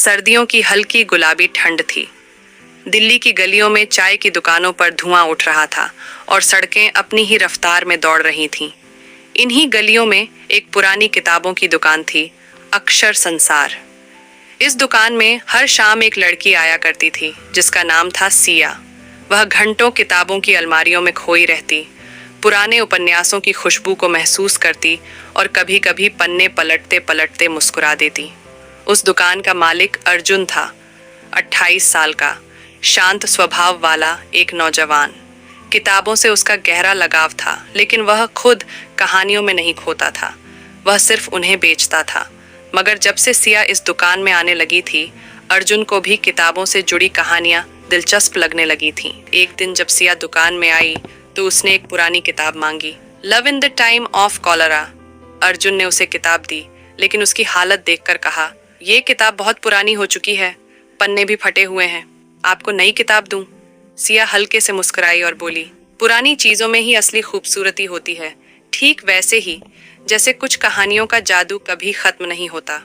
सर्दियों की हल्की गुलाबी ठंड थी। दिल्ली की गलियों में चाय की दुकानों पर धुआं उठ रहा था और सड़कें अपनी ही रफ्तार में दौड़ रही थीं। इन्हीं गलियों में एक पुरानी किताबों की दुकान थी, अक्षर संसार। इस दुकान में हर शाम एक लड़की आया करती थी जिसका नाम था सिया। वह घंटों किताबों की अलमारियों में खोई रहती, पुराने उपन्यासों की खुशबू को महसूस करती और कभी कभी पन्ने पलटते पलटते मुस्कुरा देती। उस दुकान का मालिक अर्जुन था, 28 साल का, शांत स्वभाव वाला एक नौजवान। किताबों से उसका गहरा लगाव था, लेकिन वह खुद कहानियों में नहीं खोता था, वह सिर्फ उन्हें बेचता था। मगर जब से सिया इस दुकान में आने लगी थी, अर्जुन को भी किताबों से जुड़ी कहानियां दिलचस्प लगने लगी थीं। एक दिन जब सिया दुकान में आई तो उसने एक पुरानी किताब मांगी, love in the time of cholera. Arjun ने उसे किताब दी, लेकिन उसकी हालत देखकर कहा, ये किताब बहुत पुरानी हो चुकी है, पन्ने भी फटे हुए हैं, आपको नई किताब दूं? सिया हल्के से मुस्कुराई और बोली, पुरानी चीजों में ही असली खूबसूरती होती है, ठीक वैसे ही जैसे कुछ कहानियों का जादू कभी खत्म नहीं होता।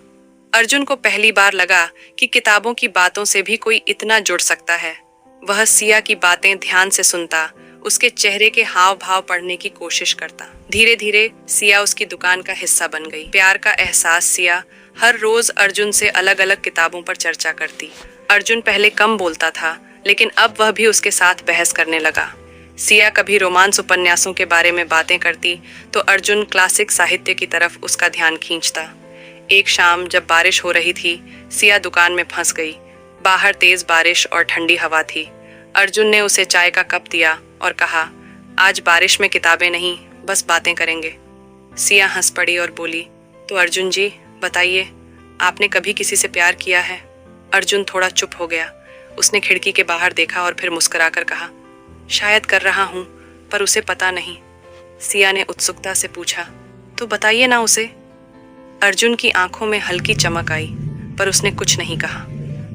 अर्जुन को पहली बार लगा कि किताबों की बातों से भी कोई इतना जुड़ सकता है। वह सिया की बातें ध्यान से सुनता, उसके चेहरे के हाव भाव पढ़ने की कोशिश करता। धीरे धीरे सिया उसकी दुकान का हिस्सा बन गई। प्यार का एहसास सिया हर रोज अर्जुन से अलग अलग किताबों पर चर्चा करती। अर्जुन पहले कम बोलता था, लेकिन अब वह भी उसके साथ बहस करने लगा। सिया कभी रोमांस उपन्यासों के बारे में बातें करती तो अर्जुन क्लासिक साहित्य की तरफ उसका ध्यान खींचता। एक शाम जब बारिश हो रही थी, सिया दुकान में फंस गई। बाहर तेज बारिश और ठंडी हवा थी। अर्जुन ने उसे चाय का कप दिया और कहा, आज बारिश में किताबें नहीं, बस बातें करेंगे। सिया हंस पड़ी और बोली, तो अर्जुन जी बताइए, आपने कभी किसी से प्यार किया है? अर्जुन थोड़ा चुप हो गया। उसने खिड़की के बाहर देखा और फिर मुस्कुराकर कहा, शायद कर रहा हूं, पर उसे पता नहीं। सिया ने उत्सुकता से पूछा, तो बताइए ना उसे। अर्जुन की आंखों में हल्की चमक आई, पर उसने कुछ नहीं कहा।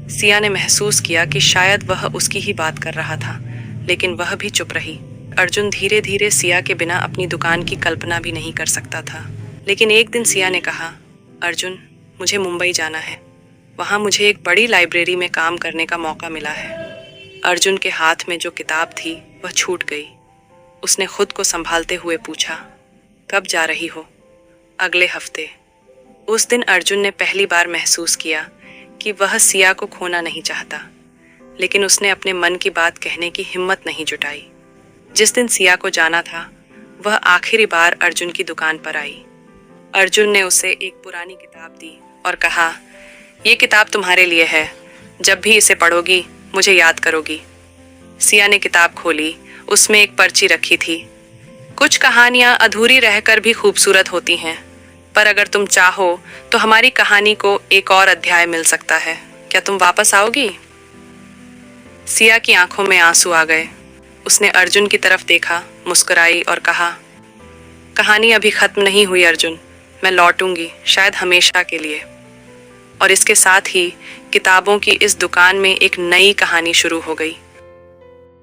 सिया ने महसूस किया कि शायद वह उसकी ही बात कर रहा था, लेकिन वह भी चुप रही। अर्जुन धीरे धीरे सिया के बिना अपनी दुकान की कल्पना भी नहीं कर सकता था। लेकिन एक दिन सिया ने कहा, अर्जुन, मुझे मुंबई जाना है, वहाँ मुझे एक बड़ी लाइब्रेरी में काम करने का मौका मिला है। अर्जुन के हाथ में जो किताब थी वह छूट गई। उसने खुद को संभालते हुए पूछा, कब जा रही हो? अगले हफ्ते। उस दिन अर्जुन ने पहली बार महसूस किया कि वह सिया को खोना नहीं चाहता, लेकिन उसने अपने मन की बात कहने की हिम्मत नहीं जुटाई। जिस दिन सिया को जाना था, वह आखिरी बार अर्जुन की दुकान पर आई। अर्जुन ने उसे एक पुरानी किताब दी और कहा, ये किताब तुम्हारे लिए है, जब भी इसे पढ़ोगी मुझे याद करोगी। सिया ने किताब खोली। उसमें एक पर्ची रखी थी, कुछ कहानियां अधूरी रहकर भी खूबसूरत होती हैं, पर अगर तुम चाहो तो हमारी कहानी को एक और अध्याय मिल सकता है, क्या तुम वापस आओगी? सिया की आंखों में आंसू आ गए। उसने अर्जुन की तरफ देखा, मुस्कुराई और कहा, कहानी अभी खत्म नहीं हुई अर्जुन, मैं लौटूंगी, शायद हमेशा के लिए। और इसके साथ ही किताबों की इस दुकान में एक नई कहानी शुरू हो गई।